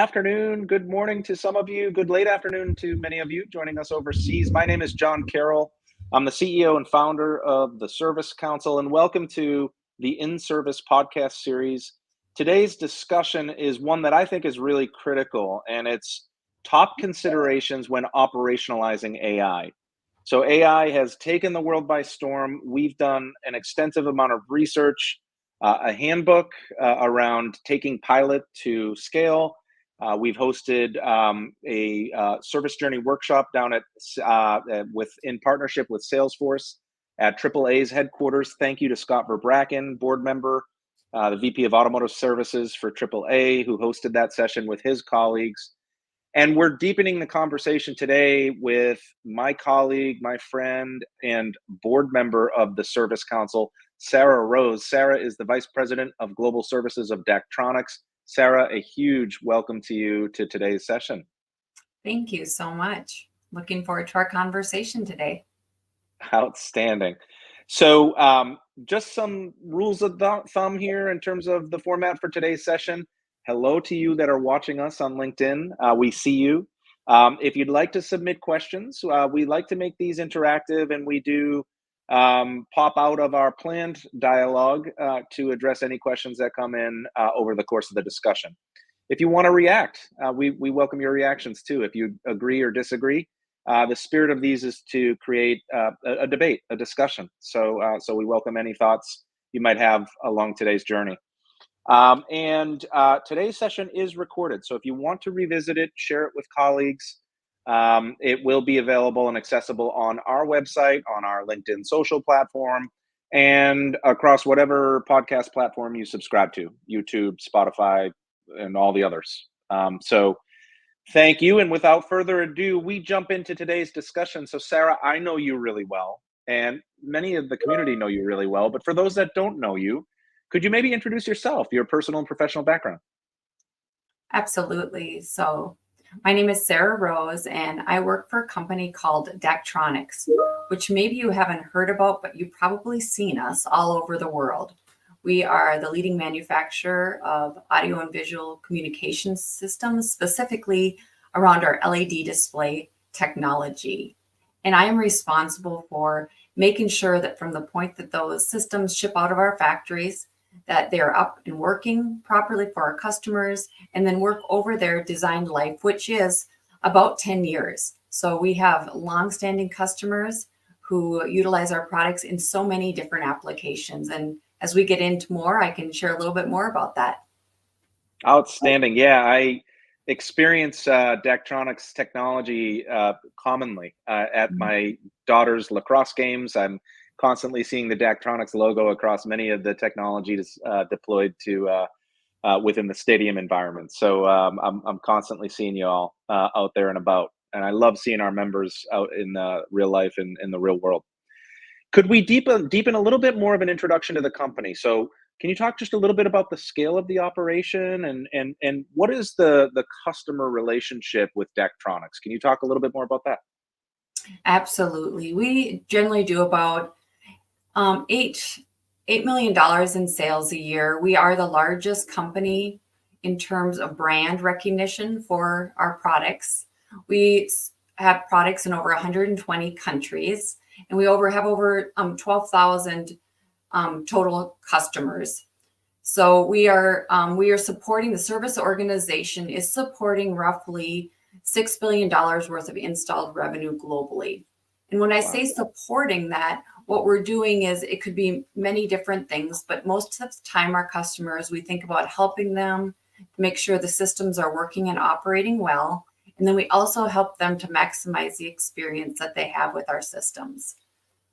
afternoon, good morning to some of you, good late afternoon to many of you joining us overseas. My name is John Carroll. I'm the CEO and founder of the Service Council, and welcome to the inService podcast series. Today's discussion is one that I think is really critical, and it's top considerations when operationalizing AI. So AI has taken the world by storm. We've done an extensive amount of research, a handbook around taking pilot to scale. We've hosted a service journey workshop down in partnership with Salesforce at AAA's headquarters. Thank you to Scott Verbracken, board member, the VP of Automotive Services for AAA, who hosted that session with his colleagues. And we're deepening the conversation today with my colleague, my friend, and board member of the Service Council, Sarah Rose. Sarah is the Vice President of Global Services of Daktronics. Sarah, a huge welcome to you to today's session. Thank you so much. Looking forward to our conversation today. Outstanding. So just some rules of thumb here in terms of the format for today's session. Hello to you that are watching us on LinkedIn. We see you. If you'd like to submit questions, we like to make these interactive, and we do pop out of our planned dialogue to address any questions that come in over the course of the discussion. If you want to react, we welcome your reactions too. If you agree or disagree, the spirit of these is to create a debate, a discussion. So we welcome any thoughts you might have along today's journey. Today's session is recorded. So if you want to revisit it, share it with colleagues. It will be available and accessible on our website, on our LinkedIn social platform, and across whatever podcast platform you subscribe to, YouTube, Spotify, and all the others. So thank you. And without further ado, we jump into today's discussion. So Sarah, I know you really well, and many of the community know you really well, but for those that don't know you, could you maybe introduce yourself, your personal and professional background? Absolutely. So my name is Sarah Rose, and I work for a company called Daktronics, which maybe you haven't heard about, but you've probably seen us all over the world. We are the leading manufacturer of audio and visual communication systems, specifically around our LED display technology. And I am responsible for making sure that from the point that those systems ship out of our factories, that they're up and working properly for our customers, and then work over their design life, which is about 10 years. So we have longstanding customers who utilize our products in so many different applications. And as we get into more, I can share a little bit more about that. Outstanding. Yeah, I experience Daktronics technology commonly at my daughter's lacrosse games. I'm constantly seeing the Daktronics logo across many of the technologies deployed to within the stadium environment. So I'm constantly seeing you all out there and about, and I love seeing our members out in real life and in the real world. Could we deepen a little bit more of an introduction to the company? So can you talk just a little bit about the scale of the operation and what is the customer relationship with Daktronics? Can you talk a little bit more about that? Absolutely. We generally do about $8 million in sales a year. We are the largest company in terms of brand recognition for our products. We have products in over 120 countries, and we have over 12,000 total customers. So we are supporting, the service organization is supporting roughly $6 billion worth of installed revenue globally. And when I say supporting that, what we're doing is, it could be many different things, but most of the time our customers, we think about helping them to make sure the systems are working and operating well. And then we also help them to maximize the experience that they have with our systems.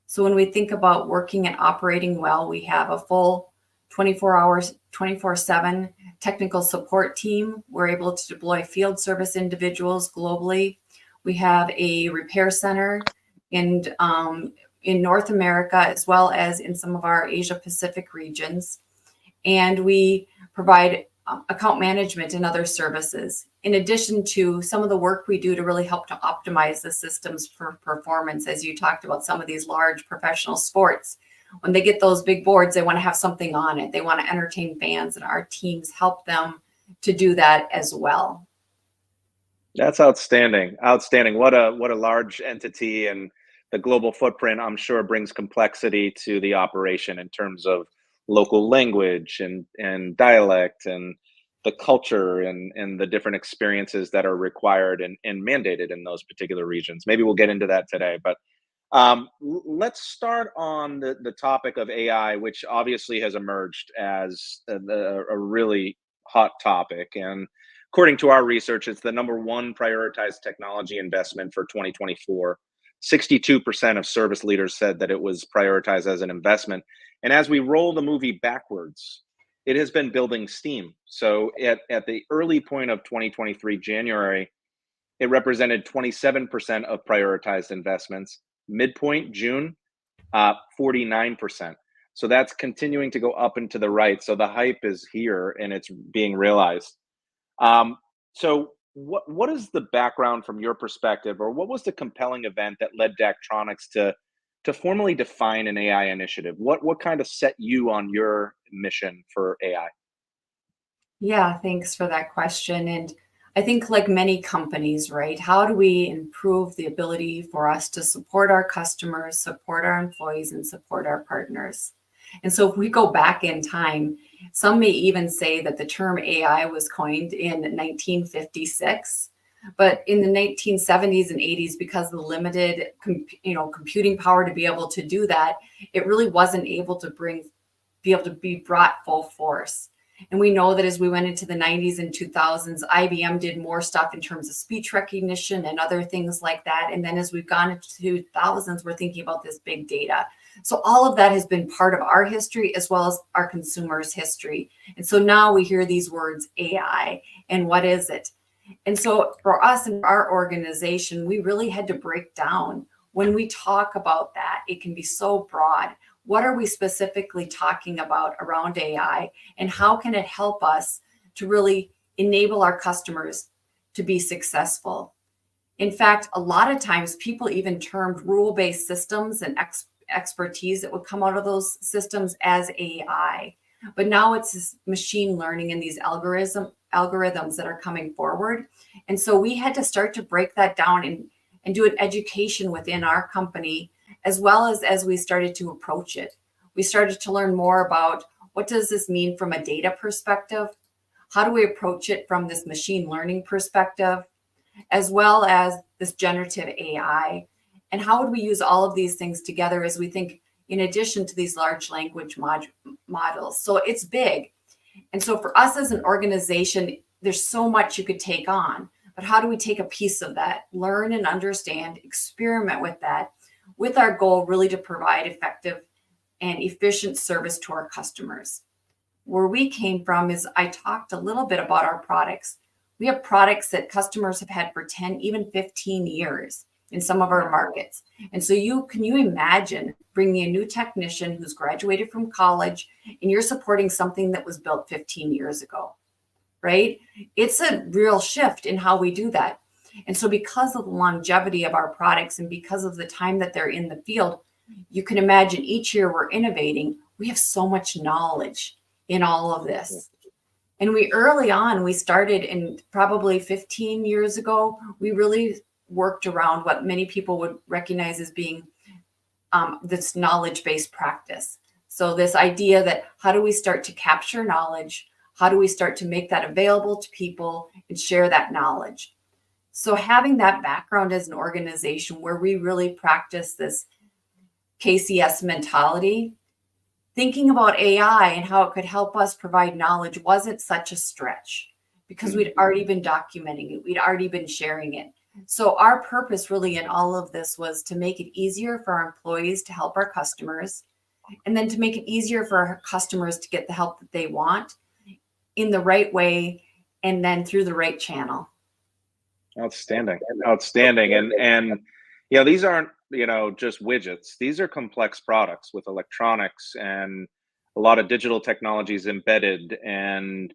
So when we think about working and operating well, we have a full 24/7 technical support team. We're able to deploy field service individuals globally. We have a repair center in North America, as well as in some of our Asia Pacific regions. And we provide account management and other services, in addition to some of the work we do to really help to optimize the systems for performance. As you talked about, some of these large professional sports, when they get those big boards, they want to have something on it. They want to entertain fans, and our teams help them to do that as well. That's outstanding. Outstanding. What a large entity, and the global footprint, I'm sure, brings complexity to the operation in terms of local language and dialect and the culture and the different experiences that are required and mandated in those particular regions. Maybe we'll get into that today, but let's start on the topic of AI, which obviously has emerged as a really hot topic. And according to our research, it's the number one prioritized technology investment for 2024. 62% of service leaders said that it was prioritized as an investment. And as we roll the movie backwards, it has been building steam. So at the early point of 2023, January, it represented 27% of prioritized investments. Midpoint, June, 49%. So that's continuing to go up and to the right. So the hype is here and it's being realized. Um, so what is the background from your perspective, or what was the compelling event that led Daktronics to formally define an AI initiative? What kind of set you on your mission for AI? Yeah, thanks for that question. And I think, like many companies, right, how do we improve the ability for us to support our customers, support our employees, and support our partners? And so, if we go back in time, some may even say that the term AI was coined in 1956. But in the 1970s and 80s, because of the limited, computing power to be able to do that, it really wasn't able to be able to be brought full force. And we know that as we went into the 90s and 2000s, IBM did more stuff in terms of speech recognition and other things like that. And then as we've gone into 2000s, we're thinking about this big data. So all of that has been part of our history as well as our consumers' history. And so now we hear these words AI, and what is it? And so for us and our organization, we really had to break down when we talk about that. It can be so broad. What are we specifically talking about around AI, and how can it help us to really enable our customers to be successful? In fact, a lot of times people even termed rule-based systems and expertise that would come out of those systems as AI. But now it's this machine learning and these algorithms that are coming forward. And so we had to start to break that down and do an education within our company, as well as we started to approach it. We started to learn more about what does this mean from a data perspective? How do we approach it from this machine learning perspective, as well as this generative AI? And how would we use all of these things together as we think in addition to these large language models? So it's big. And so for us as an organization, there's so much you could take on. But how do we take a piece of that, learn and understand, experiment with that, with our goal really to provide effective and efficient service to our customers? Where we came from is I talked a little bit about our products. We have products that customers have had for 10, even 15 years in some of our markets. And so can you imagine bringing a new technician who's graduated from college and you're supporting something that was built 15 years ago, right? It's a real shift in how we do that. And so because of the longevity of our products and because of the time that they're in the field, you can imagine each year we're innovating. We have so much knowledge in all of this. And we started in probably 15 years ago, we really worked around what many people would recognize as being this knowledge-based practice. So this idea that how do we start to capture knowledge? How do we start to make that available to people and share that knowledge? So having that background as an organization where we really practice this KCS mentality, thinking about AI and how it could help us provide knowledge wasn't such a stretch because we'd already been documenting it. We'd already been sharing it. So our purpose really in all of this was to make it easier for our employees to help our customers, and then to make it easier for our customers to get the help that they want in the right way and then through the right channel. Outstanding. Outstanding. And these aren't, just widgets. These are complex products with electronics and a lot of digital technologies embedded, and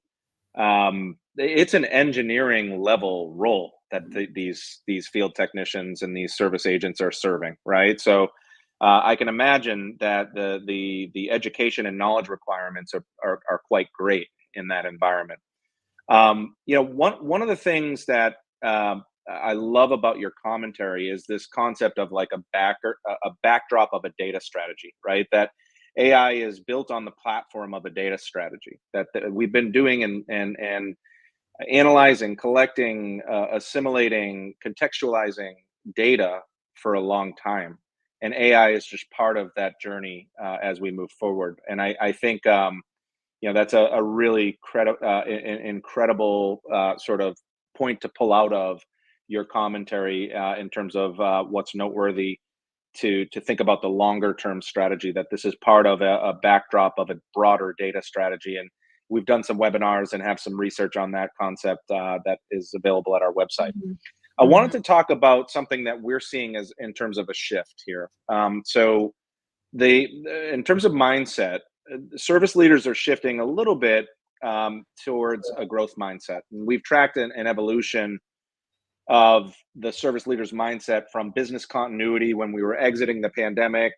it's an engineering level role that these field technicians and these service agents are serving, right? So I can imagine that the education and knowledge requirements are quite great in that environment. One of the things that I love about your commentary is this concept of like a backdrop of a data strategy, right? That AI is built on the platform of a data strategy that we've been doing and analyzing, collecting, assimilating, contextualizing data for a long time. And AI is just part of that journey as we move forward. And I think that's a really incredible sort of point to pull out of your commentary in terms of what's noteworthy to think about the longer term strategy, that this is part of a backdrop of a broader data strategy. And we've done some webinars and have some research on that concept that is available at our website. Mhm. I wanted Mhm. to talk about something that we're seeing as in terms of a shift here. So they in terms of mindset, service leaders are shifting a little bit towards a growth mindset. And we've tracked an evolution of the service leaders mindset from business continuity when we were exiting the pandemic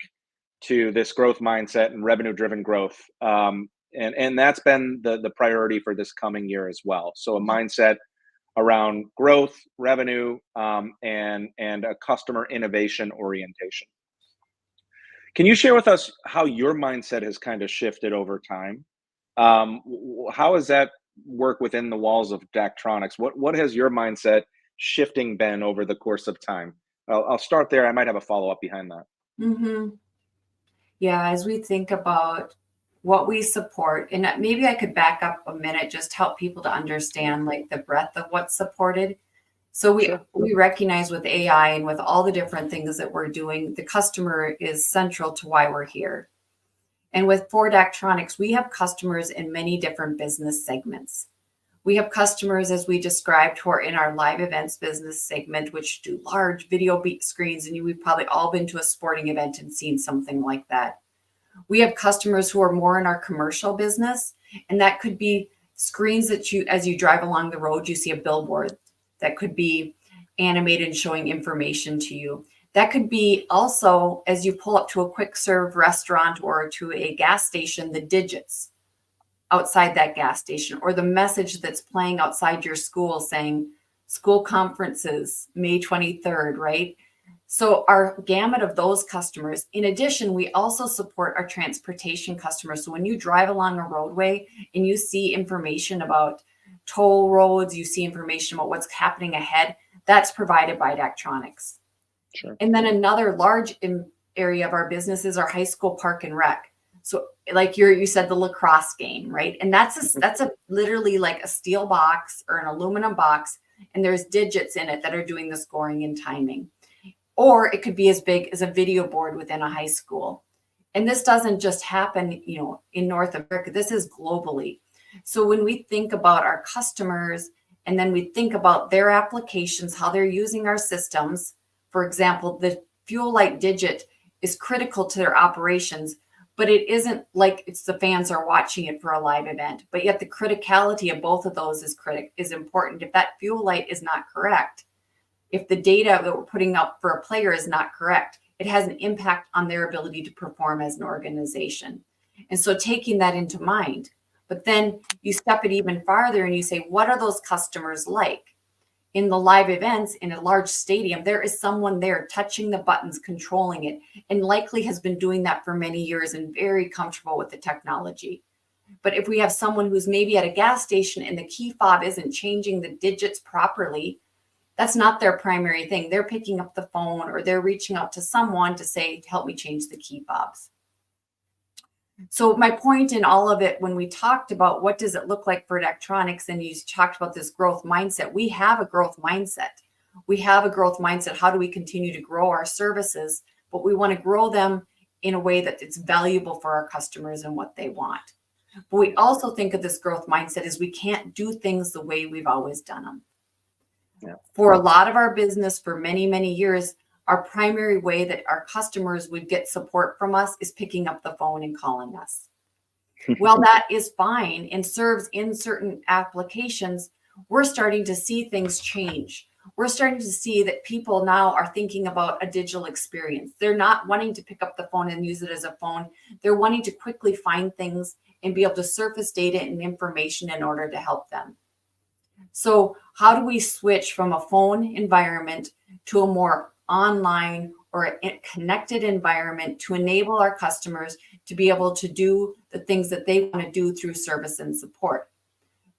to this growth mindset and revenue driven growth. And that's been the priority for this coming year as well. So a mindset around growth, revenue, and a customer innovation orientation. Can you share with us how your mindset has kind of shifted over time? How has that work within the walls of Daktronics? What has your mindset shifting been over the course of time? I'll start there. I might have a follow up behind that. Mhm. Yeah, as we think about what we support, and maybe I could back up a minute, just help people to understand like the breadth of what's supported. So we Sure. we recognize with AI and with all the different things that we're doing, the customer is central to why we're here. And with Ford Daktronics, we have customers in many different business segments. We have customers, as we described, who are in our live events business segment, which do large video beat screens. And we've probably all been to a sporting event and seen something like that. We have customers who are more in our commercial business, and that could be screens that you, as you drive along the road, you see a billboard that could be animated and showing information to you. That could be also as you pull up to a quick serve restaurant or to a gas station, the digits outside that gas station, or the message that's playing outside your school saying school conferences, May 23rd, right? So our gamut of those customers. In addition, we also support our transportation customers. So when you drive along a roadway and you see information about toll roads, you see information about what's happening ahead, that's provided by Daktronics. Sure. And then another large area of our business is our high school park and rec. So like you said, the lacrosse game, right? And that's a literally like a steel box or an aluminum box, and there's digits in it that are doing the scoring and timing. Or it could be as big as a video board within a high school. And this doesn't just happen, in North America. This is globally. So when we think about our customers and then we think about their applications, how they're using our systems, for example, the fuel light digit is critical to their operations, but it isn't like it's the fans are watching it for a live event. But yet the criticality of both of those is important. If that fuel light is not correct, if the data that we're putting up for a player is not correct, it has an impact on their ability to perform as an organization. And so taking that into mind, but then you step it even farther and you say, what are those customers like? In the live events in a large stadium, there is someone there touching the buttons, controlling it, and likely has been doing that for many years and very comfortable with the technology. But if we have someone who's maybe at a gas station and the key fob isn't changing the digits properly, that's not their primary thing. They're picking up the phone or they're reaching out to someone to say, help me change the key fobs. So my point in all of it, when we talked about what does it look like for Daktronics, and you talked about this growth mindset, we have a growth mindset. We have a growth mindset. How do we continue to grow our services? But we want to grow them in a way that it's valuable for our customers and what they want. But we also think of this growth mindset as we can't do things the way we've always done them. Yeah. For a lot of our business, for many, many years, our primary way that our customers would get support from us is picking up the phone and calling us. Well, that is fine and serves in certain applications. We're starting to see things change. We're starting to see that people now are thinking about a digital experience. They're not wanting to pick up the phone and use it as a phone. They're wanting to quickly find things and be able to surface data and information in order to help them. So how do we switch from a phone environment to a more online or a connected environment to enable our customers to be able to do the things that they want to do through service and support?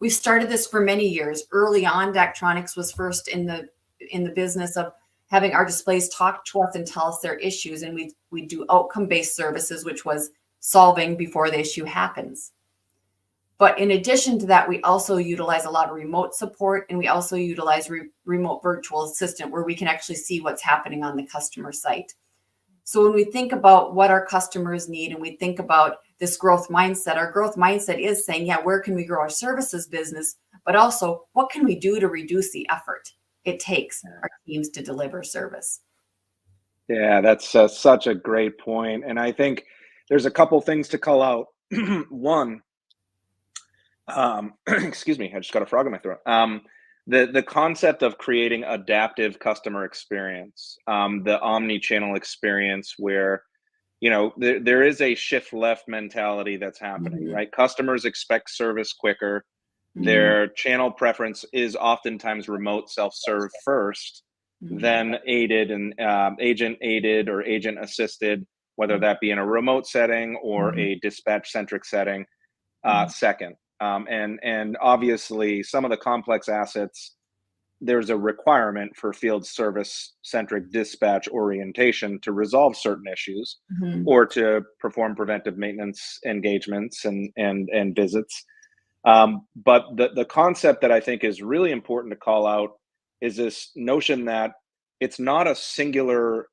We started this for many years. Early on, Daktronics was first in the business of having our displays talk to us and tell us their issues, and we do outcome-based services, which was solving before the issue happens. But in addition to that, we also utilize a lot of remote support, and we also utilize remote virtual assistant, where we can actually see what's happening on the customer site. So when we think about what our customers need and we think about this growth mindset, our growth mindset is saying, yeah, where can we grow our services business? But also, what can we do to reduce the effort it takes our teams to deliver service? Yeah, that's such a great point. And I think there's a couple things to call out. One, excuse me, I just got a frog in my throat. The concept of creating adaptive customer experience, the omni-channel experience where, there is a shift left mentality that's happening, right? Customers expect service quicker. Their channel preference is oftentimes remote self-serve first, then aided and agent aided or agent assisted, whether that be in a remote setting or a dispatch centric setting, second. And obviously, some of the complex assets, there's a requirement for field service centric dispatch orientation to resolve certain issues or to perform preventive maintenance engagements and visits. But the concept that I think is really important to call out is this notion that it's not a singular,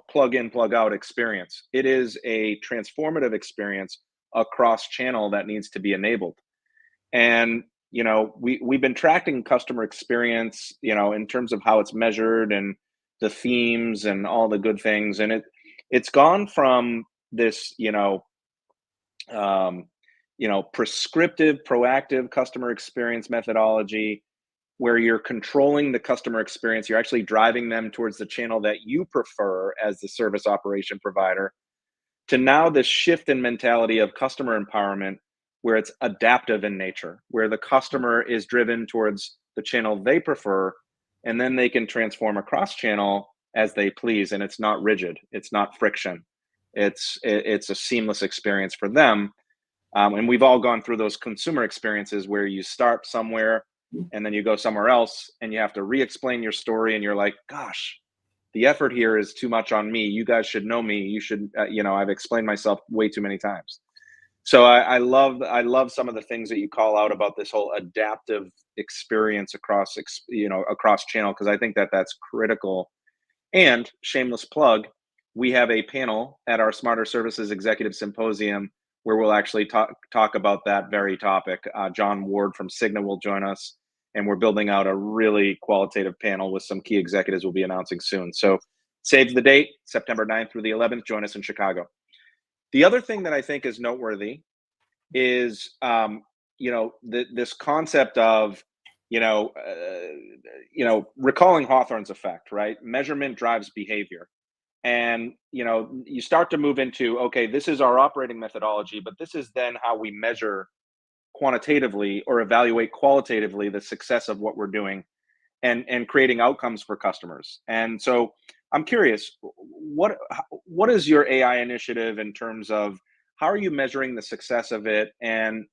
plug in, plug out experience. It is a transformative experience across channel that needs to be enabled. And we've been tracking customer experience, in terms of how it's measured and the themes and all the good things. And it's gone from this, prescriptive, proactive customer experience methodology where you're controlling the customer experience. You're actually driving them towards the channel that you prefer as the service operation provider, to now this shift in mentality of customer empowerment, where it's adaptive in nature, where the customer is driven towards the channel they prefer, and then they can transform across channel as they please. And it's not rigid, it's not friction, it's a seamless experience for them. And we've all gone through those consumer experiences where you start somewhere and then you go somewhere else and you have to re-explain your story, and you're like, gosh, the effort here is too much on me. You guys should know me. You should, I've explained myself way too many times. So I love some of the things that you call out about this whole adaptive experience across channel, because I think that that's critical. And shameless plug, we have a panel at our Smarter Services Executive Symposium where we'll actually talk about that very topic. John Ward from Cigna will join us, and we're building out a really qualitative panel with some key executives we'll be announcing soon. So save the date, September 9th through the 11th. Join us in Chicago. The other thing that I think is noteworthy is, this concept of, recalling Hawthorne's effect, right? Measurement drives behavior. And, you start to move into, okay, this is our operating methodology, but this is then how we measure quantitatively or evaluate qualitatively the success of what we're doing, and creating outcomes for customers. And so I'm curious, what is your AI initiative in terms of how are you measuring the success of it? And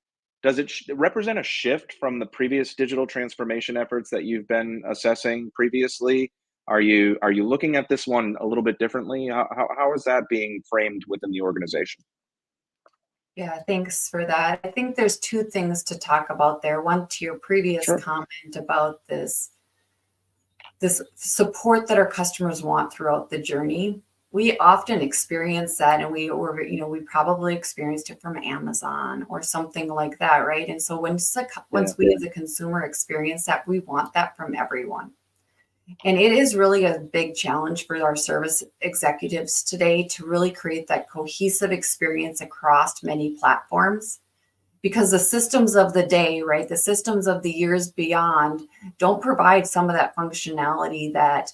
does it represent a shift from the previous digital transformation efforts that you've been assessing previously? Are you looking at this one a little bit differently? How is that being framed within the organization? Yeah, thanks for that. I think there's two things to talk about there. One, to your previous Sure. comment about this support that our customers want throughout the journey. We often experience that, and we probably experienced it from Amazon or something like that, right? And so once we as a consumer experience that, we want that from everyone. And it is really a big challenge for our service executives today to really create that cohesive experience across many platforms, because the systems of the day, right, the systems of the years beyond don't provide some of that functionality that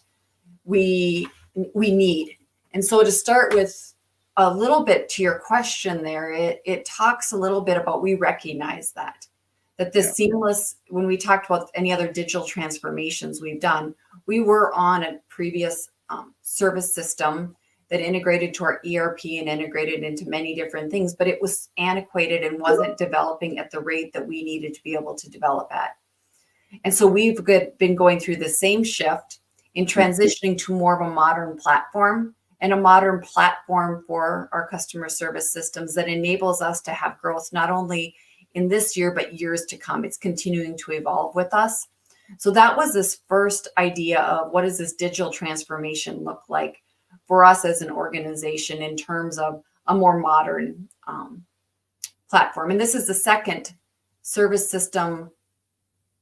we need. And so to start with a little bit to your question there, it talks a little bit about, we recognize that that this seamless, when we talked about any other digital transformations we've done, we were on a previous service system that integrated to our ERP and integrated into many different things, but it was antiquated and wasn't developing at the rate that we needed to be able to develop at. And so we've been going through the same shift in transitioning to more of a modern platform, and a modern platform for our customer service systems that enables us to have growth not only in this year, but years to come. It's continuing to evolve with us. So that was this first idea of what does this digital transformation look like for us as an organization in terms of a more modern platform. And this is the second service system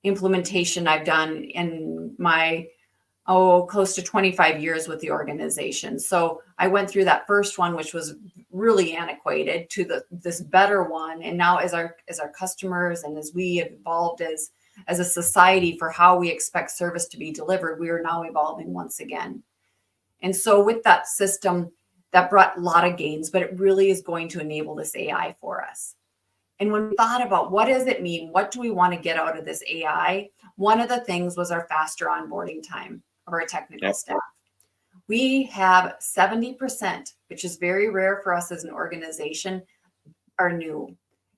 implementation I've done in my close to 25 years with the organization. So I went through that first one, which was really antiquated, to this better one. And now as our customers and as we have evolved as a society for how we expect service to be delivered, we are now evolving once again. And so with that system, that brought a lot of gains, but it really is going to enable this AI for us. And when we thought about what does it mean, what do we want to get out of this AI, one of the things was our faster onboarding time of our technical staff. We have 70%, which is very rare for us as an organization, are new.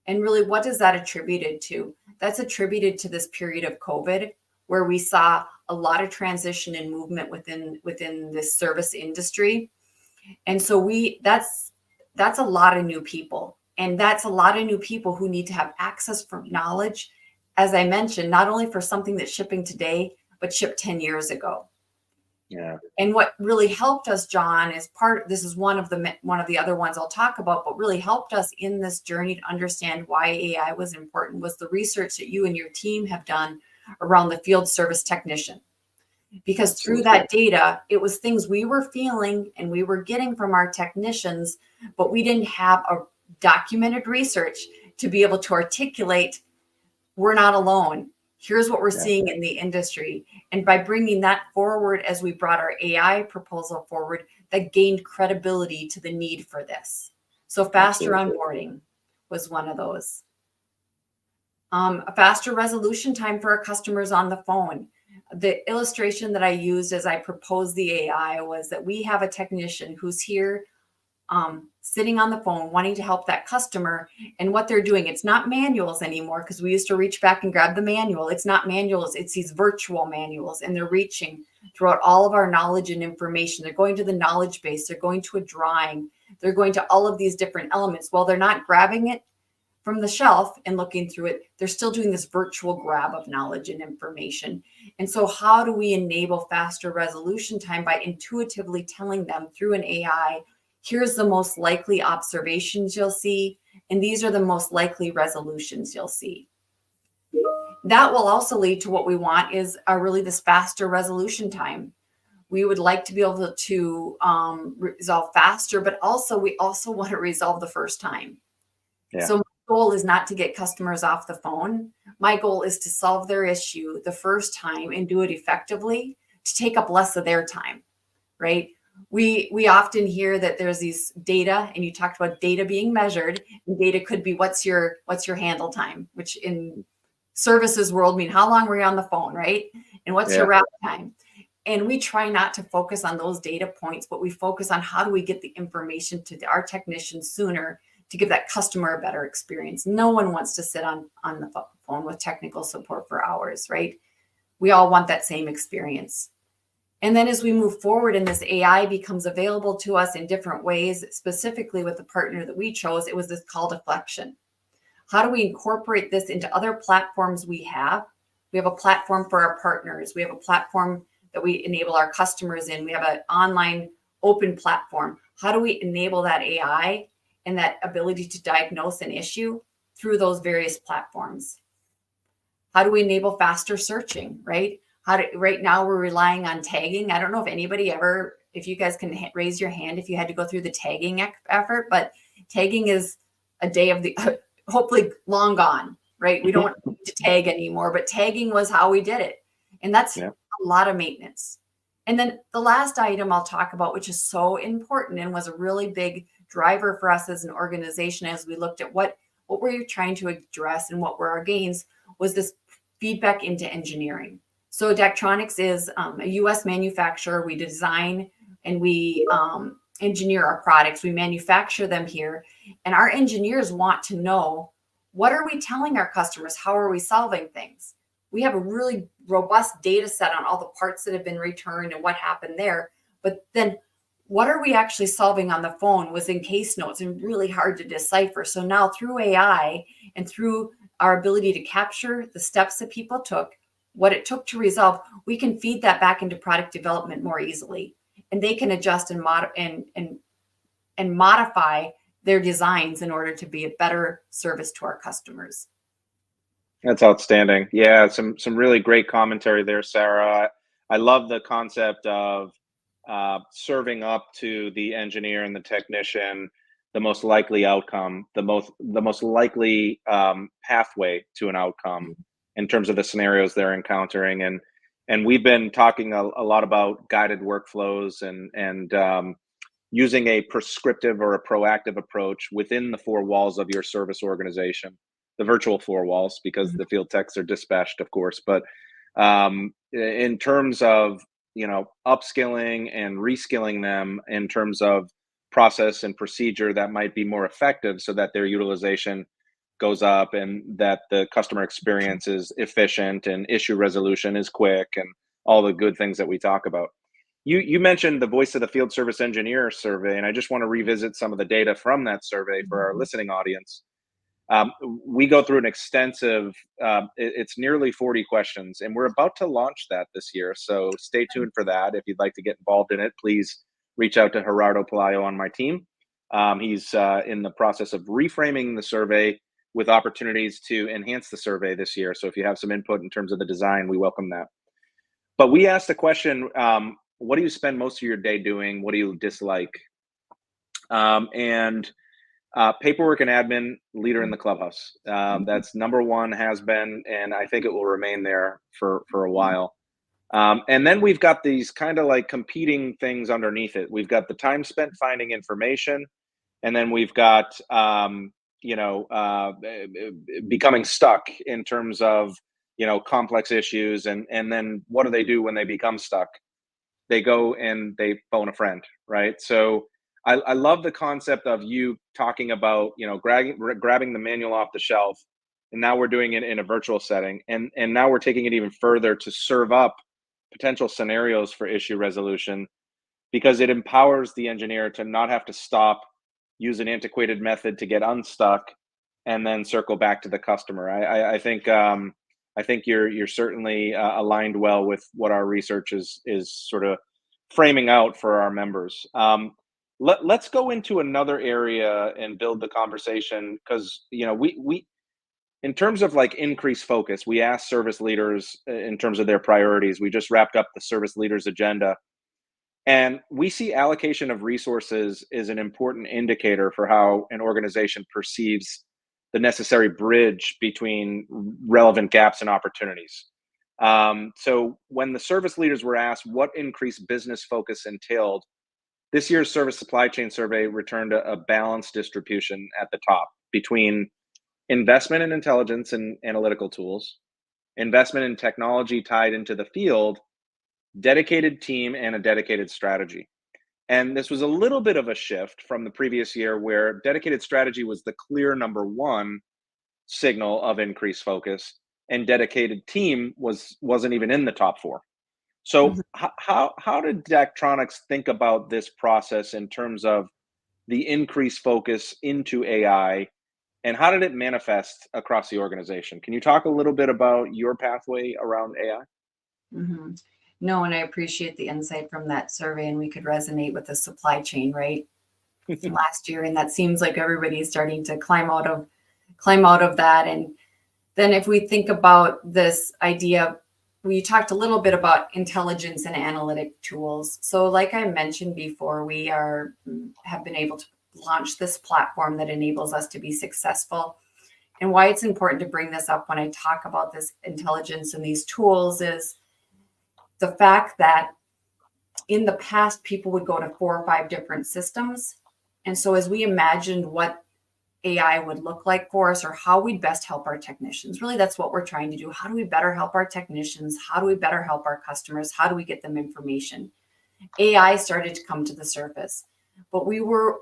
And really, what does that attributed to? That's attributed to this period of COVID, where we saw a lot of transition and movement within this service industry. And so that's a lot of new people. And that's a lot of new people who need to have access for knowledge, as I mentioned, not only for something that's shipping today, but shipped 10 years ago. Yeah. And what really helped us, John, this is one of the other ones I'll talk about, but really helped us in this journey to understand why AI was important, was the research that you and your team have done around the field service technician. Because through that data, it was things we were feeling and we were getting from our technicians, but we didn't have a documented research to be able to articulate, we're not alone. Here's what we're seeing in the industry. And by bringing that forward, as we brought our AI proposal forward, that gained credibility to the need for this. So faster onboarding was one of those. A faster resolution time for our customers on the phone. The illustration that I used as I proposed the AI was that we have a technician who's here sitting on the phone wanting to help that customer, and what they're doing, it's not manuals anymore, because we used to reach back and grab the manual. It's not manuals, it's these virtual manuals, and they're reaching throughout all of our knowledge and information. They're going to the knowledge base, they're going to a drawing, they're going to all of these different elements. Well, they're not grabbing it from the shelf and looking through it, they're still doing this virtual grab of knowledge and information. And so how do we enable faster resolution time? By intuitively telling them through an AI, here's the most likely observations you'll see, and these are the most likely resolutions you'll see. That will also lead to what we want is really this faster resolution time. We would like to be able to resolve faster, but we also want to resolve the first time. Yeah. So my goal is not to get customers off the phone. My goal is to solve their issue the first time and do it effectively, to take up less of their time, right? We often hear that there's these data, and you talked about data being measured, and data could be what's your handle time, which in services world mean how long were you on the phone, right? And what's your wrap time? And we try not to focus on those data points, but we focus on how do we get the information to our technicians sooner to give that customer a better experience. No one wants to sit on the phone with technical support for hours, right? We all want that same experience. And then as we move forward and this AI becomes available to us in different ways, specifically with the partner that we chose, it was this call deflection. How do we incorporate this into other platforms we have? We have a platform for our partners. We have a platform that we enable our customers in. We have an online open platform. How do we enable that AI and that ability to diagnose an issue through those various platforms? How do we enable faster searching, right? Right now we're relying on tagging. I don't know if anybody ever, if you guys can raise your hand if you had to go through the tagging effort, but tagging is a day of the, hopefully long gone, right? We don't need to tag anymore, but tagging was how we did it. And that's a lot of maintenance. And then the last item I'll talk about, which is so important and was a really big driver for us as an organization as we looked at what were you trying to address and what were our gains, was this feedback into engineering. So Daktronics is a US manufacturer. We design and we engineer our products. We manufacture them here. And our engineers want to know, what are we telling our customers? How are we solving things? We have a really robust data set on all the parts that have been returned and what happened there. But then what are we actually solving on the phone was in case notes and really hard to decipher. So now through AI and through our ability to capture the steps that people took, what it took to resolve, we can feed that back into product development more easily. And they can adjust and modify their designs in order to be a better service to our customers. That's outstanding. Yeah, some really great commentary there, Sarah. I love the concept of serving up to the engineer and the technician the most likely outcome, the most likely pathway to an outcome in terms of the scenarios they're encountering. And we've been talking a lot about guided workflows and using a prescriptive or a proactive approach within the four walls of your service organization, the virtual four walls, because the field techs are dispatched, of course. But in terms of upskilling and reskilling them in terms of process and procedure that might be more effective, so that their utilization goes up and that the customer experience is efficient and issue resolution is quick and all the good things that we talk about. You mentioned the Voice of the Field Service Engineer survey, and I just want to revisit some of the data from that survey for our listening audience. We go through an extensive, it's nearly 40 questions, and we're about to launch that this year. So stay tuned for that. If you'd like to get involved in it, please reach out to Gerardo Pelayo on my team. He's in the process of reframing the survey with opportunities to enhance the survey this year. So if you have some input in terms of the design, we welcome that. But we asked the question, what do you spend most of your day doing? What do you dislike? And paperwork and admin, leader in the clubhouse. That's number one, has been, and I think it will remain there for a while. And then we've got these kind of like competing things underneath it. We've got the time spent finding information, and then we've got becoming stuck in terms of complex issues, and then what do they do when they become stuck? They go and they phone a friend, right? So I love the concept of you talking about grabbing the manual off the shelf, and now we're doing it in a virtual setting, and now we're taking it even further to serve up potential scenarios for issue resolution, because it empowers the engineer to not have to stop, use an antiquated method to get unstuck, and then circle back to the customer. I think you're certainly aligned well with what our research is sort of framing out for our members. Let's go into another area and build the conversation, because we in terms of like increased focus, we asked service leaders in terms of their priorities. We just wrapped up the service leaders agenda, and we see allocation of resources is an important indicator for how an organization perceives the necessary bridge between relevant gaps and opportunities. So when the service leaders were asked what increased business focus entailed, this year's service supply chain survey returned a balanced distribution at the top between investment in intelligence and analytical tools, investment in technology tied into the field, dedicated team, and a dedicated strategy. And this was a little bit of a shift from the previous year, where dedicated strategy was the clear number one signal of increased focus, and dedicated team wasn't even in the top four. So how did Daktronics think about this process in terms of the increased focus into AI, and how did it manifest across the organization? Can you talk a little bit about your pathway around AI? No, and I appreciate the insight from that survey, and we could resonate with the supply chain, right? From last year, and that seems like everybody's starting to climb out of that. And then if we think about this idea, we talked a little bit about intelligence and analytic tools. So like I mentioned before, we have been able to launch this platform that enables us to be successful. And why it's important to bring this up when I talk about this intelligence and these tools is the fact that in the past, people would go to 4 or 5 different systems. And so as we imagined what AI would look like for us, or how we'd best help our technicians. Really, that's what we're trying to do. How do we better help our technicians? How do we better help our customers? How do we get them information? AI started to come to the surface, but we were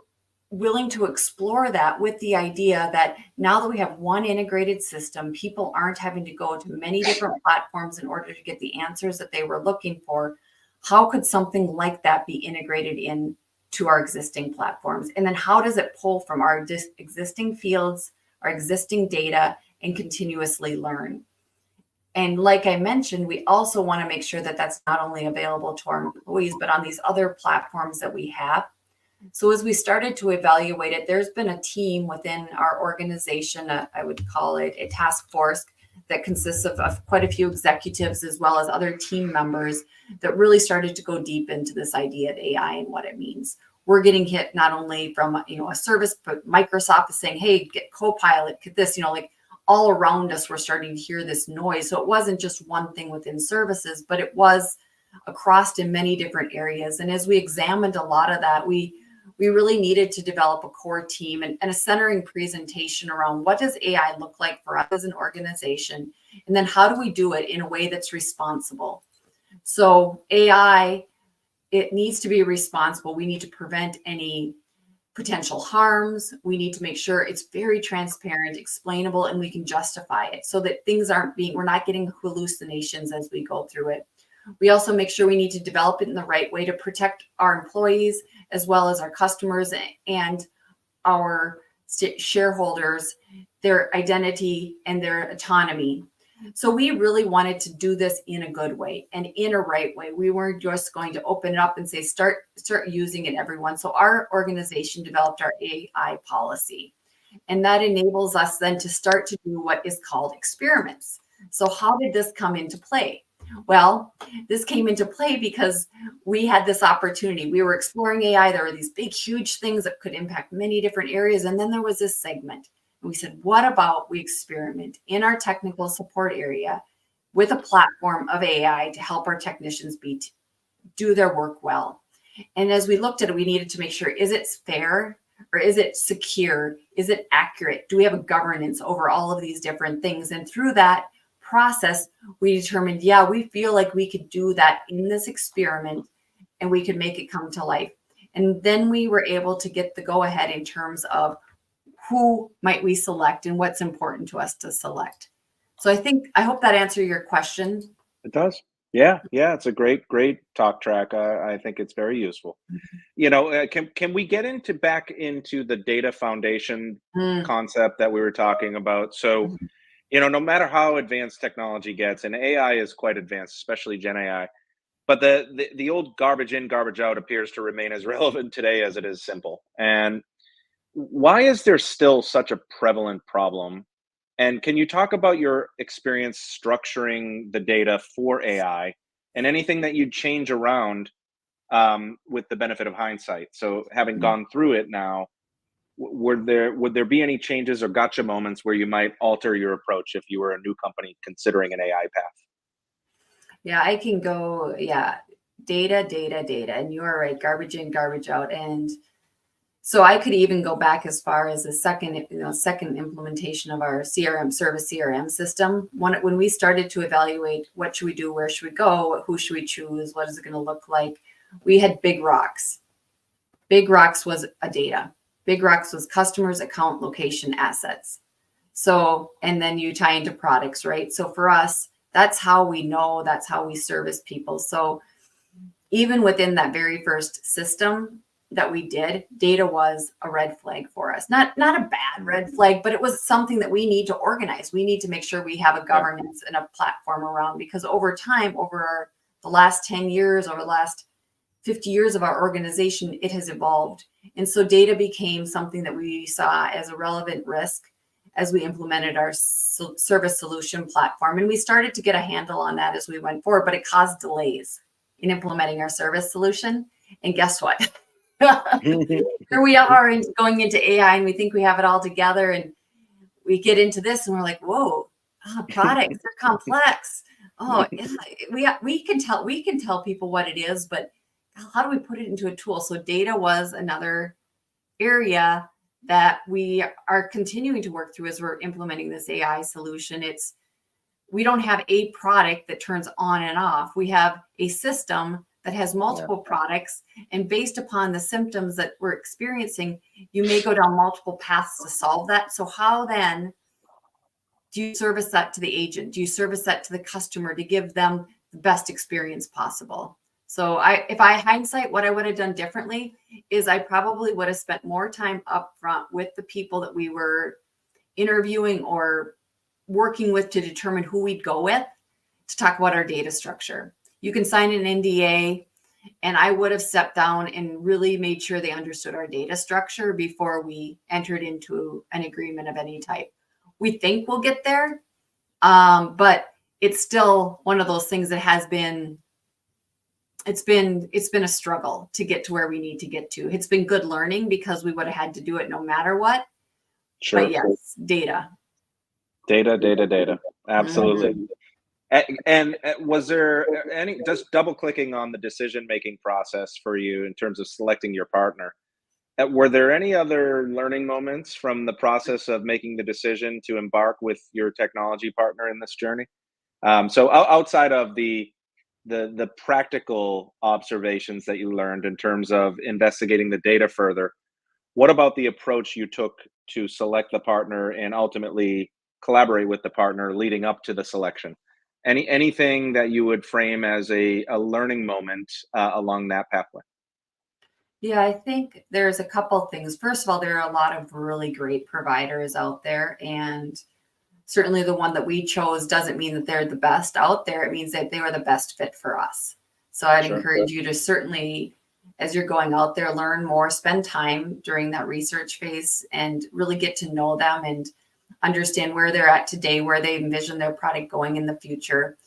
willing to explore that with the idea that now that we have one integrated system, people aren't having to go to many different platforms in order to get the answers that they were looking for. How could something like that be integrated in to our existing platforms? And then how does it pull from our existing fields, our existing data, and continuously learn? And like I mentioned, we also want to make sure that that's not only available to our employees, but on these other platforms that we have. So as we started to evaluate it, there's been a team within our organization, I would call it a task force, that consists of quite a few executives as well as other team members that really started to go deep into this idea of AI and what it means. We're getting hit not only from a service, but Microsoft is saying, hey, get Copilot, get this, like all around us, we're starting to hear this noise. So it wasn't just one thing within services, but it was across in many different areas. And as we examined a lot of that, we really needed to develop a core team and a centering presentation around what does AI look like for us as an organization? And then how do we do it in a way that's responsible? So AI, it needs to be responsible. We need to prevent any potential harms. We need to make sure it's very transparent, explainable, and we can justify it so that we're not getting hallucinations as we go through it. We also make sure we need to develop it in the right way to protect our employees as well as our customers and our shareholders, their identity and their autonomy. So we really wanted to do this in a good way and in a right way. We weren't just going to open it up and say, start using it, everyone. So our organization developed our AI policy, and that enables us then to start to do what is called experiments. So how did this come into play? Well, this came into play because we had this opportunity. We were exploring AI. There were these big, huge things that could impact many different areas. And then there was this segment. And we said, what about we experiment in our technical support area with a platform of AI to help our technicians do their work well? And as we looked at it, we needed to make sure, is it fair or is it secure? Is it accurate? Do we have a governance over all of these different things? And through that process, we determined, yeah, we feel like we could do that in this experiment and we could make it come to life. And then we were able to get the go ahead in terms of who might we select and what's important to us to select. So I hope that answered your question. It does. Yeah, it's a great talk track. I think it's very useful. Can we get back into the data foundation Mm. concept that we were talking about? So, no matter how advanced technology gets, and AI is quite advanced, especially Gen AI, but the old garbage in, garbage out appears to remain as relevant today as it is simple. And why is there still such a prevalent problem? And can you talk about your experience structuring the data for AI and anything that you'd change around with the benefit of hindsight? So, having gone through it now, would there be any changes or gotcha moments where you might alter your approach if you were a new company considering an AI path? Yeah, I can go, data, and you are right, garbage in, garbage out. And so I could even go back as far as the second implementation of our service CRM system. When we started to evaluate what should we do, where should we go, who should we choose, what is it going to look like, we had big rocks. Big rocks was a data. Big rocks was customers, account, location, assets. So, and then you tie into products, right? So for us, that's how we know, that's how we service people. So even within that very first system that we did, data was a red flag for us. Not a bad red flag, but it was something that we need to organize. We need to make sure we have a governance and a platform around, because over time, over the last 10 years, over the last 50 years of our organization, it has evolved. And so data became something that we saw as a relevant risk as we implemented our service solution platform. And we started to get a handle on that as we went forward, but it caused delays in implementing our service solution. And guess what? Here we are going into AI and we think we have it all together, and we get into this and we're like, whoa, products, they're complex. Oh, yeah, we can tell people what it is, but how do we put it into a tool? So data was another area that we are continuing to work through as we're implementing this AI solution. We don't have a product that turns on and off. We have a system that has multiple products, and based upon the symptoms that we're experiencing, you may go down multiple paths to solve that. So how then do you service that to the agent? Do you service that to the customer to give them the best experience possible? So if I hindsight, what I would have done differently is I probably would have spent more time up front with the people that we were interviewing or working with to determine who we'd go with to talk about our data structure. You can sign an NDA, and I would have stepped down and really made sure they understood our data structure before we entered into an agreement of any type. We think we'll get there, but it's still one of those things that has been, it's been a struggle to get to where we need to get to. It's been good learning because we would have had to do it no matter what. Sure. But yes, data. Absolutely. And was there any, just double clicking on the decision making process for you in terms of selecting your partner? Were there any other learning moments from the process of making the decision to embark with your technology partner in this journey? So outside of the practical observations that you learned in terms of investigating the data further, what about the approach you took to select the partner and ultimately collaborate with the partner leading up to the selection? Anything that you would frame as a learning moment along that pathway? Yeah, I think there's a couple things. First of all, there are a lot of really great providers out there, and certainly the one that we chose doesn't mean that they're the best out there. It means that they were the best fit for us. So I'd encourage you to certainly, as you're going out there, learn more, spend time during that research phase and really get to know them and understand where they're at today, where they envision their product going in the future.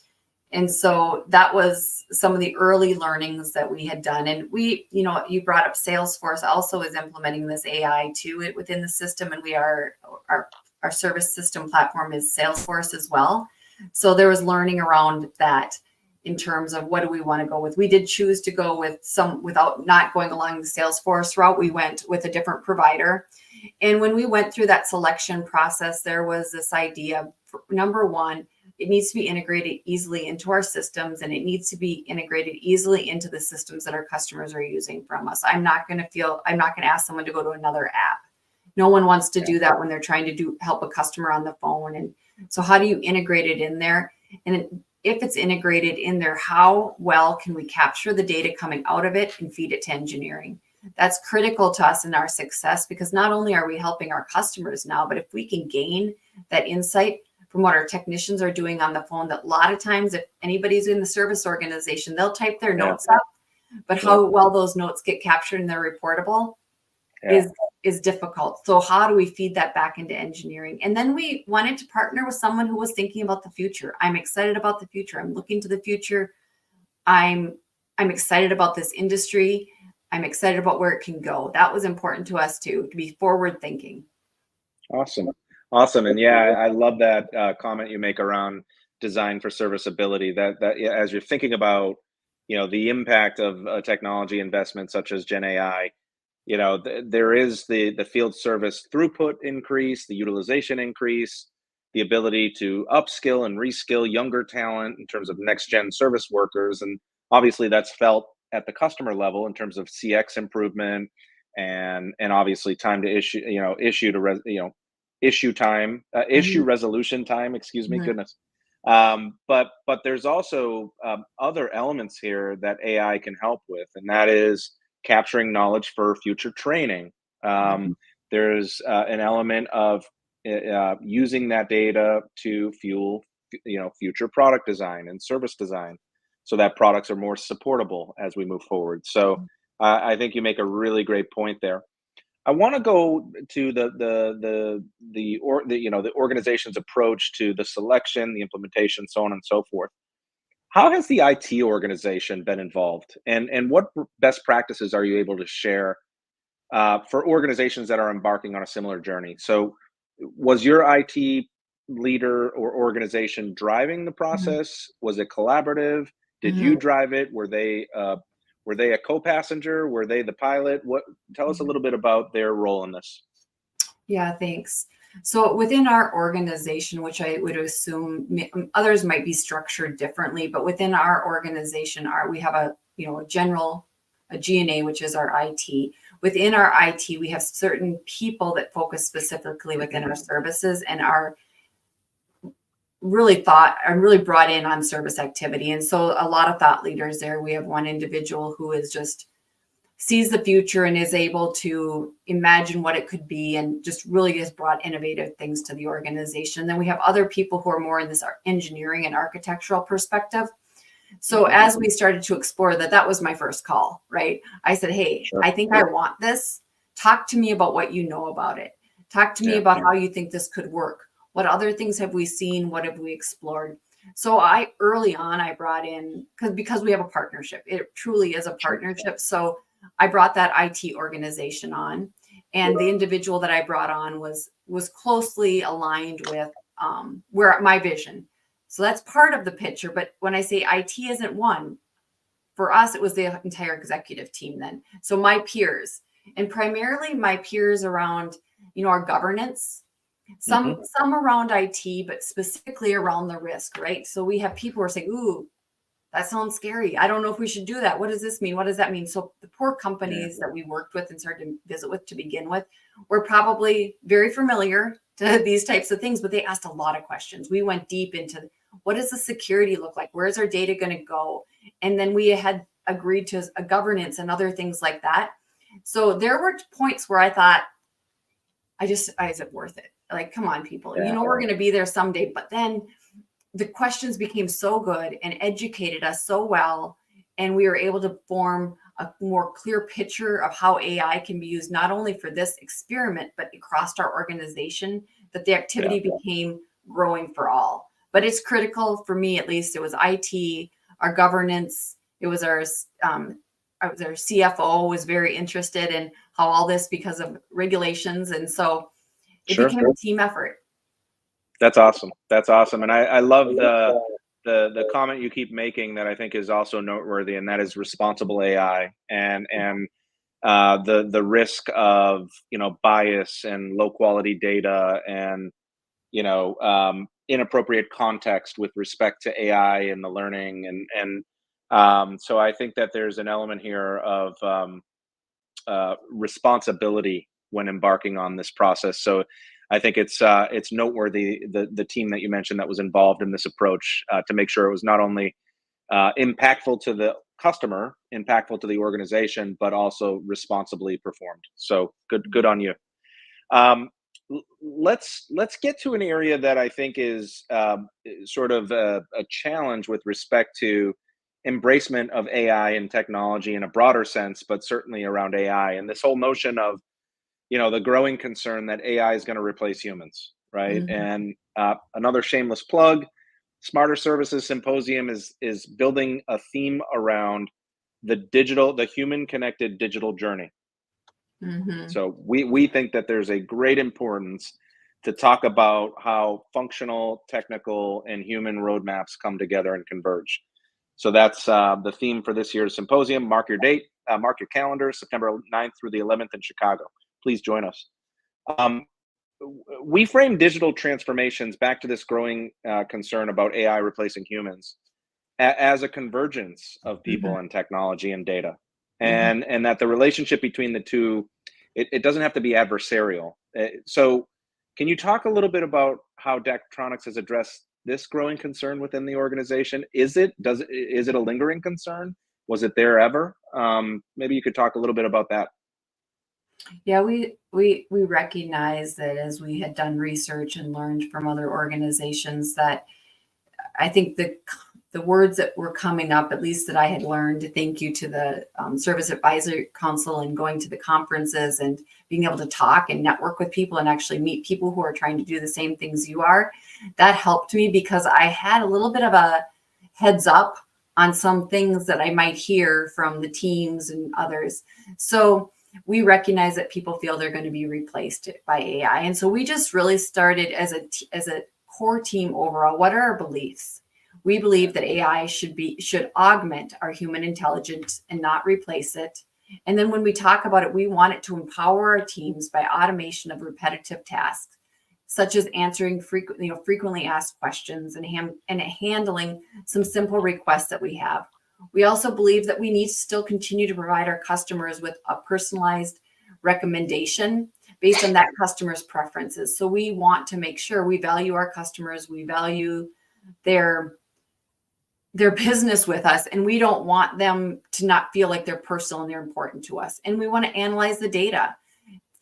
And so that was some of the early learnings that we had done. And we, you brought up Salesforce also is implementing this AI to it within the system. And our service system platform is Salesforce as well. So there was learning around that in terms of what do we want to go with. We did choose to go with without not going along the Salesforce route. We went with a different provider. And when we went through that selection process, there was this idea, number one, it needs to be integrated easily into our systems, and it needs to be integrated easily into the systems that our customers are using from us. I'm not going to ask someone to go to another app. No one wants to do that when they're trying to help a customer on the phone. And so how do you integrate it in there? And if it's integrated in there, how well can we capture the data coming out of it and feed it to engineering? That's critical to us in our success, because not only are we helping our customers now, but if we can gain that insight from what our technicians are doing on the phone, that a lot of times if anybody's in the service organization, they'll type their notes up, but how well those notes get captured and they're reportable is difficult. So how do we feed that back into engineering? And then we wanted to partner with someone who was thinking about the future. I'm excited about the future. I'm looking to the future. I'm excited about this industry. I'm excited about where it can go. That was important to us too, to be forward thinking. Awesome. And yeah, I love that comment you make around design for serviceability. That as you're thinking about, the impact of technology investment such as Gen AI, there is the field service throughput increase, the utilization increase, the ability to upskill and reskill younger talent in terms of next gen service workers, and obviously that's felt at the customer level in terms of CX improvement and obviously time to issue, issue resolution time, excuse me, goodness. But there's also other elements here that AI can help with, and that is capturing knowledge for future training. There's an element of using that data to fuel, future product design and service design, so that products are more supportable as we move forward. So I think you make a really great point there. I want to go to the organization's approach to the selection, the implementation, so on and so forth. How has the IT organization been involved, and what best practices are you able to share for organizations that are embarking on a similar journey? So, was your IT leader or organization driving the process? Was it collaborative? Did you drive it? Were they a co-passenger? Were they the pilot? Tell us a little bit about their role in this. Yeah, thanks. So within our organization, which I would assume others might be structured differently, but within our organization, we have a G&A, which is our IT. Within our IT, we have certain people that focus specifically within our services and are really brought in on service activity. And so a lot of thought leaders there. We have one individual who is just sees the future and is able to imagine what it could be and just really has brought innovative things to the organization. Then we have other people who are more in this engineering and architectural perspective. So as we started to explore that was my first call, right? I said, hey, Sure. I think I want this. Talk to me about what you know about it. Talk to me about how you think this could work. What other things have we seen? What have we explored? So early on, I brought in, because we have a partnership. It truly is a partnership. So I brought that IT organization on, and the individual that I brought on was closely aligned with where my vision. So that's part of the picture. But when I say IT isn't one, for us, it was the entire executive team then. So my peers, and primarily my peers around, our governance, some around IT, but specifically around the risk, right? So we have people who are saying, ooh, that sounds scary. I don't know if we should do that. What does this mean? What does that mean? So the poor companies that we worked with and started to visit with to begin with were probably very familiar to these types of things, but they asked a lot of questions. We went deep into what does the security look like? Where's our data going to go? And then we had agreed to a governance and other things like that. So there were points where I thought, is it worth it? Like, come on, people, we're going to be there someday. But then the questions became so good and educated us so well. And we were able to form a more clear picture of how AI can be used, not only for this experiment, but across our organization, that the activity became growing for all. But it's critical for me, at least. It was IT, our governance. It was our CFO was very interested in how all this, because of regulations. And so it became a team effort. That's awesome. That's awesome. And I love the comment you keep making that I think is also noteworthy, and that is responsible AI and the risk of bias and low quality data and inappropriate context with respect to AI and the learning and so I think that there's an element here of responsibility when embarking on this process. So I think it's noteworthy the team that you mentioned that was involved in this approach to make sure it was not only impactful to the customer, impactful to the organization, but also responsibly performed. So good on you. Let's get to an area that I think is sort of a challenge with respect to embracement of AI and technology in a broader sense, but certainly around AI and this whole notion of the growing concern that AI is going to replace humans, right? And another shameless plug: Smarter Services Symposium is building a theme around the human connected digital journey. So we think that there's a great importance to talk about how functional, technical, and human roadmaps come together and converge. So that's the theme for this year's symposium. Mark your date, mark your calendar, September 9th through the 11th in Chicago. Please join us. We frame digital transformations, back to this growing concern about AI replacing humans, as a convergence of people and technology and data. And that the relationship between the two, it doesn't have to be adversarial. So can you talk a little bit about how Daktronics has addressed this growing concern within the organization? Is it a lingering concern? Was it there ever? Maybe you could talk a little bit about that. Yeah, we recognize that as we had done research and learned from other organizations, that I think the words that were coming up, at least that I had learned, thank you to the Service Advisory Council and going to the conferences and being able to talk and network with people and actually meet people who are trying to do the same things you are, that helped me because I had a little bit of a heads up on some things that I might hear from the teams and others. So we recognize that people feel they're going to be replaced by AI. And so we just really started as a core team overall. What are our beliefs? We believe that AI should augment our human intelligence and not replace it. And then when we talk about it, we want it to empower our teams by automation of repetitive tasks, such as answering frequently asked questions and handling some simple requests that we have. We also believe that we need to still continue to provide our customers with a personalized recommendation based on that customer's preferences. So we want to make sure we value our customers, we value their business with us, and we don't want them to not feel like they're personal and they're important to us. And we want to analyze the data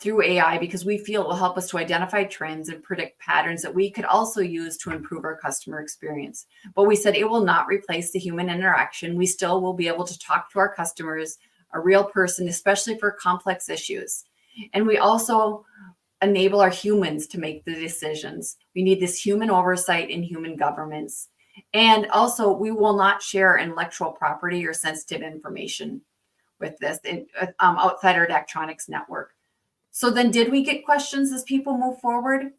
through AI because we feel it will help us to identify trends and predict patterns that we could also use to improve our customer experience. But we said it will not replace the human interaction. We still will be able to talk to our customers, a real person, especially for complex issues. And we also enable our humans to make the decisions. We need this human oversight and human governance. And also, we will not share intellectual property or sensitive information with this outside our Daktronics network. So then did we get questions as people move forward?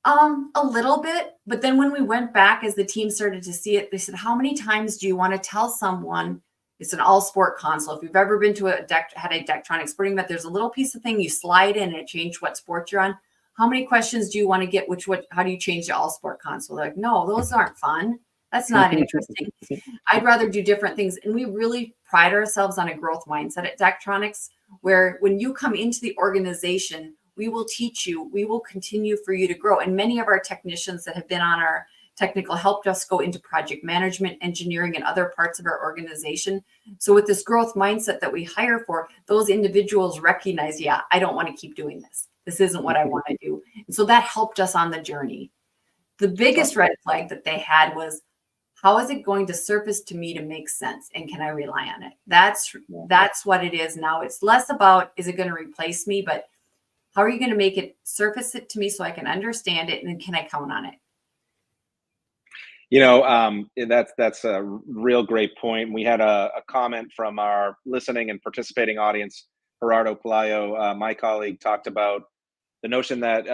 A little bit, but then when we went back as the team started to see it, they said, how many times do you want to tell someone it's an all sport console? If you've ever been to had a Daktronics sporting event, there's a little piece of thing you slide in and it changed what sport you're on. How many questions do you want to get? How do you change the all sport console? They're like, no, those aren't fun. That's not interesting. I'd rather do different things. And we really pride ourselves on a growth mindset at Daktronics, where when you come into the organization, we will teach you, we will continue for you to grow. And many of our technicians that have been on our technical help desk go into project management, engineering, and other parts of our organization. So with this growth mindset that we hire for, those individuals recognize, yeah, I don't want to keep doing this. This isn't what I want to do. And so that helped us on the journey. The biggest red flag that they had was, how is it going to surface to me to make sense? And can I rely on it? That's what it is now. It's less about, is it going to replace me? But how are you going to make it surface it to me so I can understand it? And then can I count on it? That's a real great point. We had a comment from our listening and participating audience. Gerardo Pelayo, my colleague, talked about the notion that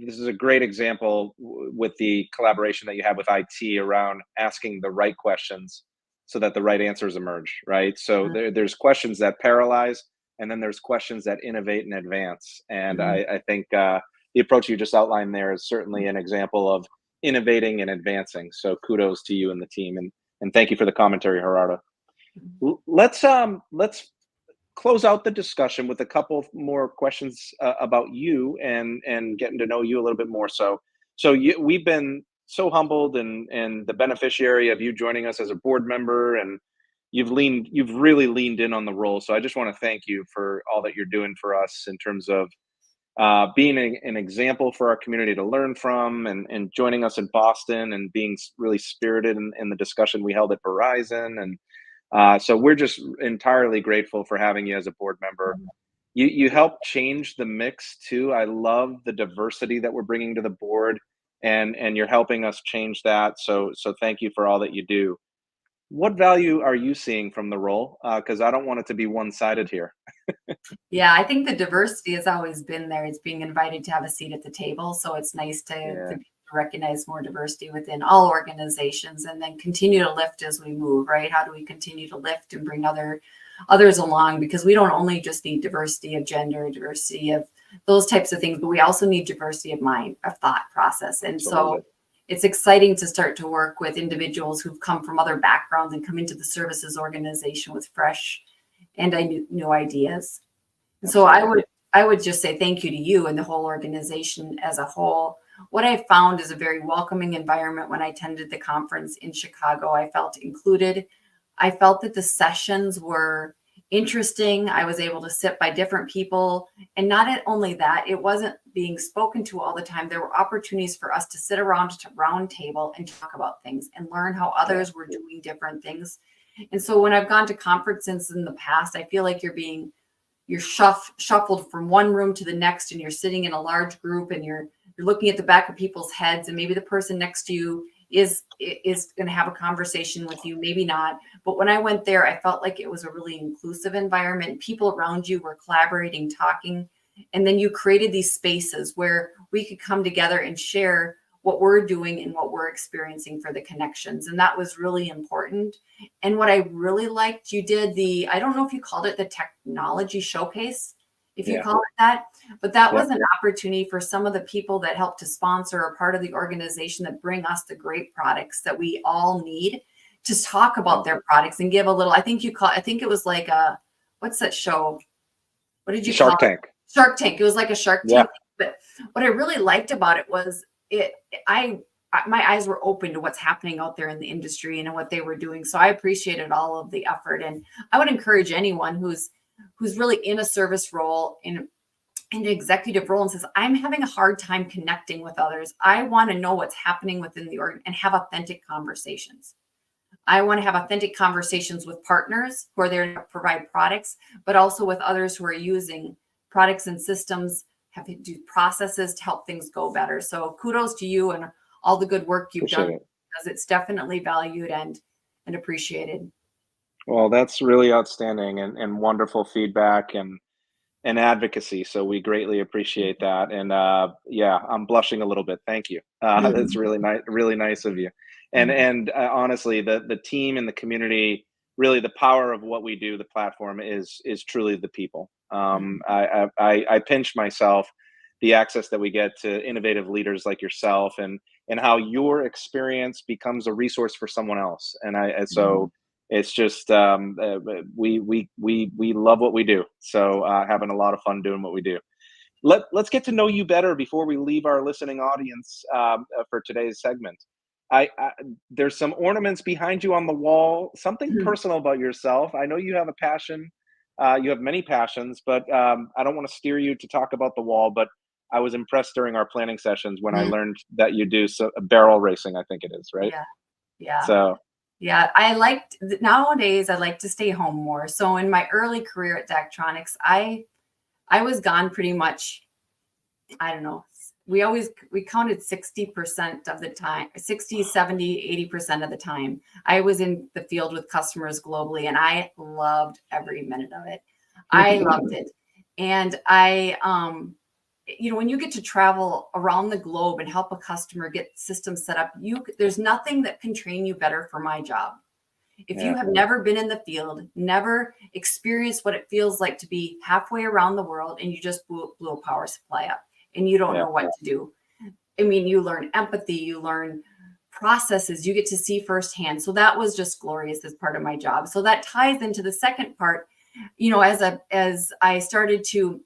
this is a great example with the collaboration that you have with IT around asking the right questions so that the right answers emerge, right? So there's questions that paralyze, and then there's questions that innovate and advance. And I think the approach you just outlined there is certainly an example of innovating and advancing. So kudos to you and the team, and thank you for the commentary, Gerardo. Let's close out the discussion with a couple more questions about you and getting to know you a little bit more. So we've been so humbled and the beneficiary of you joining us as a board member, and you've really leaned in on the role. So I just want to thank you for all that you're doing for us in terms of being an example for our community to learn from, and joining us in Boston and being really spirited in the discussion we held at Verizon. And so we're just entirely grateful for having you as a board member. You help change the mix too. I love the diversity that we're bringing to the board, and you're helping us change that. So thank you for all that you do. What value are you seeing from the role? Because I don't want it to be one-sided here. Yeah, I think the diversity has always been there. It's being invited to have a seat at the table. So it's nice to recognize more diversity within all organizations, and then continue to lift as we move, right? How do we continue to lift and bring others along? Because we don't only just need diversity of gender, diversity of those types of things, but we also need diversity of mind, of thought process. And so it's exciting to start to work with individuals who've come from other backgrounds and come into the services organization with fresh and new ideas. So I would just say thank you to you and the whole organization as a whole. What I found is a very welcoming environment. When I attended the conference in Chicago, I felt included. I felt that the sessions were interesting. I was able to sit by different people. And not only that, it wasn't being spoken to all the time. There were opportunities for us to sit around a round table and talk about things and learn how others were doing different things. And so when I've gone to conferences in the past, I feel like you're shuffled from one room to the next, and you're sitting in a large group, and you're looking at the back of people's heads, and maybe the person next to you is going to have a conversation with you, maybe not. But when I went there, I felt like it was a really inclusive environment. People around you were collaborating, talking, and then you created these spaces where we could come together and share what we're doing and what we're experiencing for the connections. And that was really important. And what I really liked, you did I don't know if you called it the technology showcase, if you call it that, but that was an opportunity for some of the people that helped to sponsor or part of the organization that bring us the great products that we all need to talk about their products and give a little, I think it was like what's that show? What did you call Shark Tank? Shark Tank. It was like a Shark Tank. But what I really liked about it was my eyes were open to what's happening out there in the industry and what they were doing. So I appreciated all of the effort. And I would encourage anyone who's really in a service role, in an executive role, and says, I'm having a hard time connecting with others. I want to know what's happening within the org and have authentic conversations. I want to have authentic conversations with partners who are there to provide products, but also with others who are using products and systems, have to do processes to help things go better. So kudos to you and all the good work you've done, because it's definitely valued and appreciated. Well, that's really outstanding and wonderful feedback and advocacy. So we greatly appreciate that. And I'm blushing a little bit. Thank you. That's really nice of you. And honestly, the team and the community, really the power of what we do, the platform is truly the people. I pinch myself the access that we get to innovative leaders like yourself, and how your experience becomes a resource for someone else. And so it's just we love what we do. So having a lot of fun doing what we do. Let's get to know you better before we leave our listening audience for today's segment. There's some ornaments behind you on the wall. Something personal about yourself. I know you have a passion. You have many passions, but I don't want to steer you to talk about the wall. But I was impressed during our planning sessions when I learned that you do barrel racing. I think it is, right? Yeah. So. Yeah, nowadays I like to stay home more. So in my early career at Daktronics, I was gone pretty much, I don't know, we counted 60% of the time, 60, 70, 80% of the time. I was in the field with customers globally, and I loved every minute of it. I loved it. And when you get to travel around the globe and help a customer get systems set up, there's nothing that can train you better for my job. If you have never been in the field, never experienced what it feels like to be halfway around the world, and you just blew a power supply up and you don't know what to do. I mean, you learn empathy, you learn processes, you get to see firsthand. So that was just glorious as part of my job. So that ties into the second part. As I started to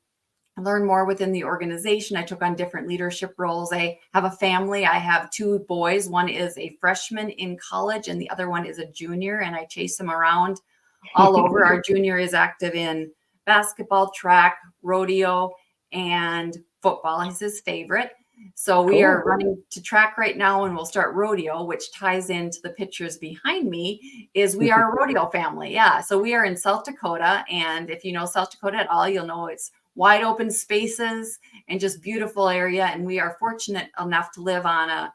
learn more within the organization, I took on different leadership roles. I have a family. I have two boys. One is a freshman in college and the other one is a junior, and I chase them around all over. Our junior is active in basketball, track, rodeo, and football. He's his favorite. So we are running to track right now, and we'll start rodeo, which ties into the pictures behind me. We are a rodeo family. Yeah. So we are in South Dakota. And if you know South Dakota at all, you'll know it's wide open spaces and just beautiful area. And we are fortunate enough to live on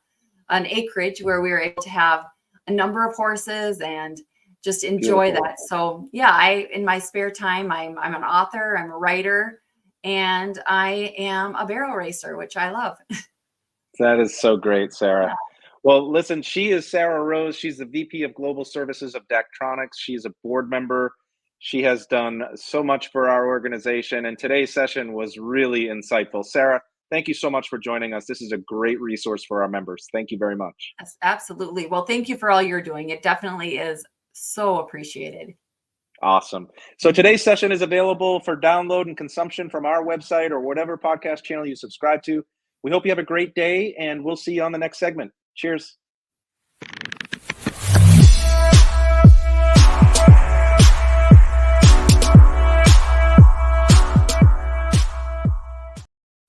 an acreage where we are able to have a number of horses and just enjoy that. So yeah, in my spare time, I'm an author, I'm a writer, and I am a barrel racer, which I love. That is so great, Sarah. Well, listen, she is Sarah Rose. She's the VP of Global Services of Daktronics. She's a board member. She has done so much for our organization, and today's session was really insightful. Sarah, thank you so much for joining us. This is a great resource for our members. Thank you very much. Yes, absolutely. Well, thank you for all you're doing. It definitely is so appreciated. Awesome. So today's session is available for download and consumption from our website or whatever podcast channel you subscribe to. We hope you have a great day, and we'll see you on the next segment. Cheers.